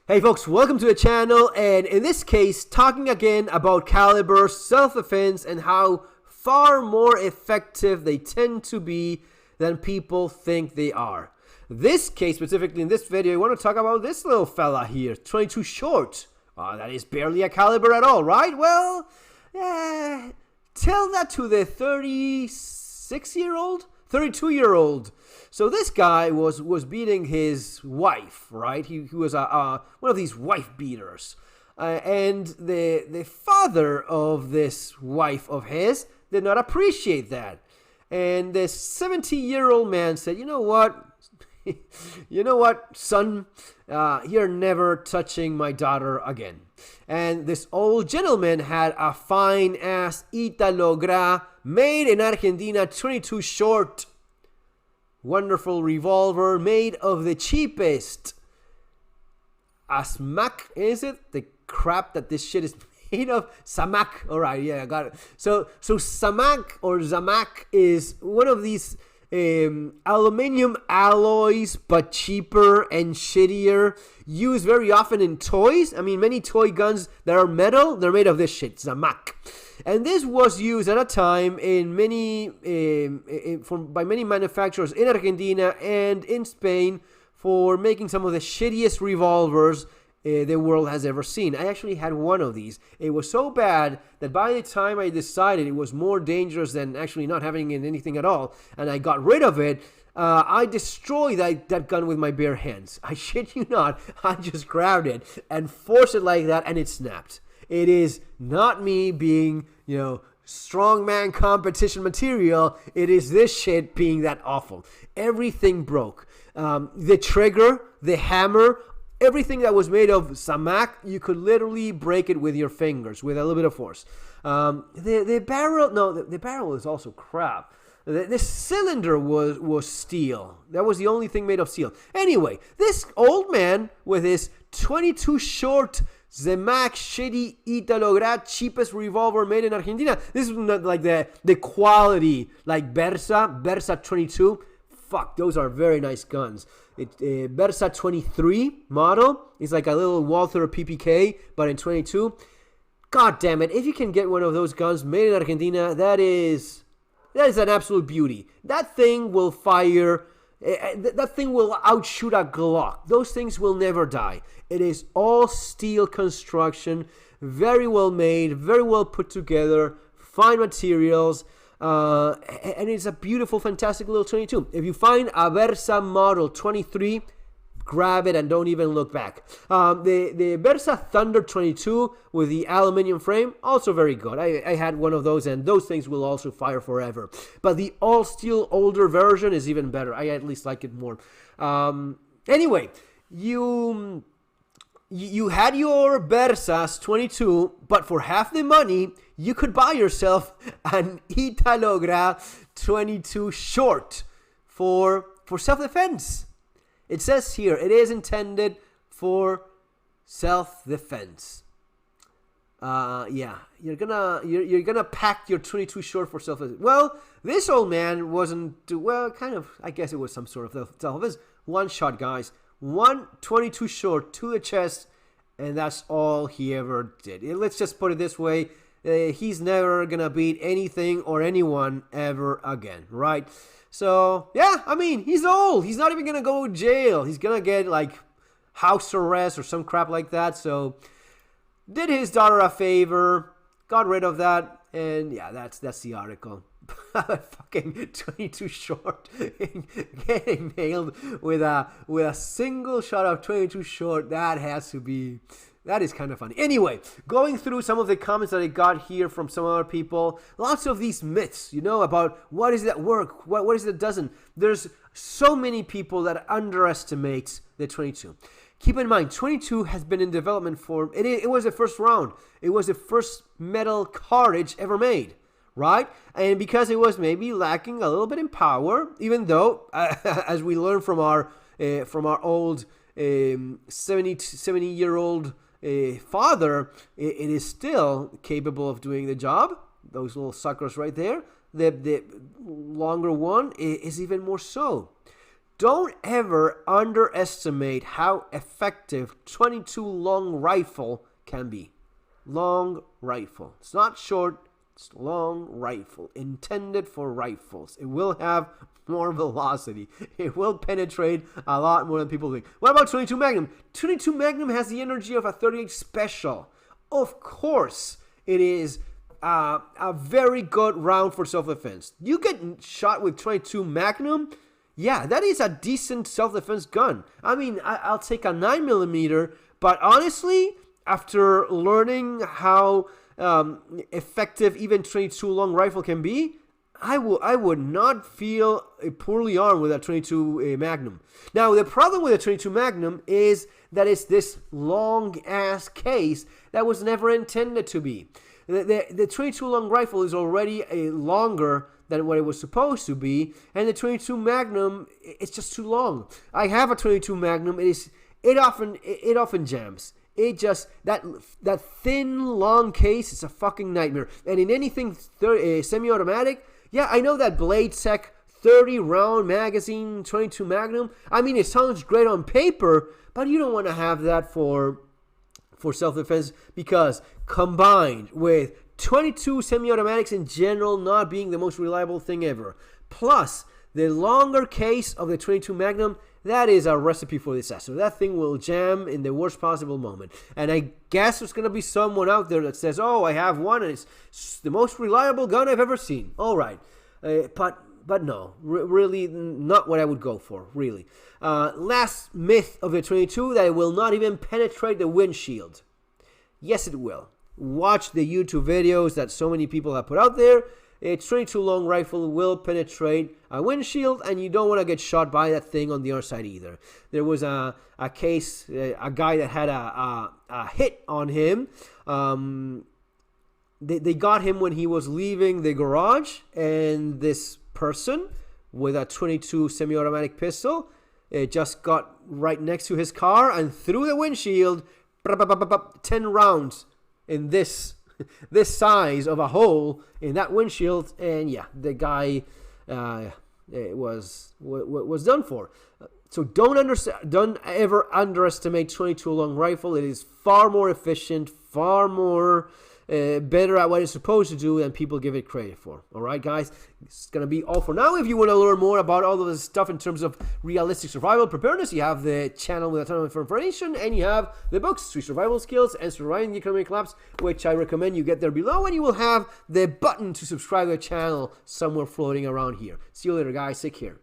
Hey folks, welcome to the channel, and in this case, talking again about caliber, self-defense, and how far more effective they tend to be than people think they are. This case, specifically in this video, I want to talk about this little fella here, 22 short. That is barely a caliber at all, right? Well, tell that to the 36-year-old, 32-year-old. So this guy was beating his wife, right? He was one of these wife beaters. And the father of this wife of his did not appreciate that. And the 70-year-old man said, you know what? You know what, son? You're never touching my daughter again. And this old gentleman had a fine-ass Italo Gra made in Argentina, 22 short. Wonderful revolver made of the cheapest Asmac, is it? The crap that this shit is made of? Samac. Alright, yeah, I got it. So Samac or Zamac is one of these aluminum alloys, but cheaper and shittier. Used very often in toys. I mean, many toy guns that are metal, they're made of this shit, Zamac. And this was used at a time in by many manufacturers in Argentina and in Spain for making some of the shittiest revolvers the world has ever seen. I actually had one of these. It was so bad that by the time I decided it was more dangerous than actually not having anything at all, and I got rid of it, I destroyed that gun with my bare hands. I shit you not. I just grabbed it and forced it like that, and it snapped. It is not me being, strongman competition material. It is this shit being that awful. Everything broke. The trigger, the hammer, everything that was made of Samac, you could literally break it with your fingers with a little bit of force. The barrel is also crap. The cylinder was steel. That was the only thing made of steel. Anyway, this old man with his 22 short Zamac shitty Italo Gra cheapest revolver made in Argentina. This is not like the quality like Versa 22. Fuck, those are very nice guns. Versa 23 model is like a little Walther PPK, but in 22. God damn it! If you can get one of those guns made in Argentina, that is an absolute beauty. That thing will fire. That thing will outshoot a Glock. Those things will never die. It is all steel construction, very well made, very well put together, fine materials, and it's a beautiful, fantastic little 22. If you find a Versa model 23, grab it and don't even look back. The Versa Thunder 22 with the aluminum frame, also very good. I had one of those, and those things will also fire forever. But the all-steel older version is even better. I at least like it more. Anyway, you had your Versas 22, but for half the money, you could buy yourself an Italo Gra 22 short for self-defense. It says here, it is intended for self-defense. You're gonna pack your 22 short for self-defense. Well, this old man wasn't, kind of, I guess it was some sort of self-defense. One shot, guys. 122 short to the chest, and that's all he ever did. Let's just put it this way. He's never gonna beat anything or anyone ever again, right? So, yeah, I mean, he's old. He's not even going to go to jail. He's going to get, house arrest or some crap like that. So, did his daughter a favor, got rid of that, and, yeah, that's the article. Fucking 22 short, getting nailed with a single shot of 22 short. That is kind of funny. Anyway, going through some of the comments that I got here from some other people, lots of these myths, about what is that work, what is it that doesn't. There's so many people that underestimate the 22. Keep in mind, 22 has been in development for, it was the first round. It was the first metal cartridge ever made, right? And because it was maybe lacking a little bit in power, even though, as we learned from our old 70-year-old father, it is still capable of doing the job. Those little suckers right there. The longer one is even more so. don't ever underestimate how effective 22 long rifle can be. Long rifle. It's not short, it's long rifle. Intended for rifles. It will have more velocity. It will penetrate a lot more than people think. What about 22 Magnum? 22 Magnum has the energy of a 38 Special. Of course, it is a very good round for self-defense. You get shot with 22 Magnum, yeah, that is a decent self-defense gun. I mean, I'll take a 9mm, but honestly, after learning how effective even 22 long rifle can be, I would not feel poorly armed with a 22 Magnum. Now, the problem with a 22 Magnum is that it's this long-ass case that was never intended to be. The 22 long rifle is already longer than what it was supposed to be, and the 22 Magnum, it's just too long. I have a 22 Magnum. It often jams. It just that thin long case is a fucking nightmare. And in anything semi-automatic, yeah, I know that Blade Sec 30 round magazine 22 Magnum. I mean, it sounds great on paper, but you don't want to have that for self-defense, because combined with 22 semi-automatics in general not being the most reliable thing ever, plus the longer case of the 22 Magnum, that is a recipe for disaster. That thing will jam in the worst possible moment. And I guess there's going to be someone out there that says, oh, I have one and it's the most reliable gun I've ever seen. All right. But no, really not what I would go for, really. Last myth of the 22, that it will not even penetrate the windshield. Yes, it will. Watch the YouTube videos that so many people have put out there. A 22 long rifle will penetrate a windshield, and you don't want to get shot by that thing on the other side either. There was a case, a guy that had a hit on him. They got him when he was leaving the garage, and this person with a 22 semi-automatic pistol just got right next to his car and through the windshield, 10 rounds in this size of a hole in that windshield, and yeah, the guy was done for. So don't ever underestimate 22 long rifle. It is far more efficient, far more better at what it's supposed to do than people give it credit for. All right, guys, it's going to be all for now. If you want to learn more about all of this stuff in terms of realistic survival preparedness, you have the channel with a ton of information, and you have the books, 3 Survival Skills and Surviving the Economic Collapse, which I recommend you get there below, and you will have the button to subscribe to the channel somewhere floating around here. See you later, guys. Take care.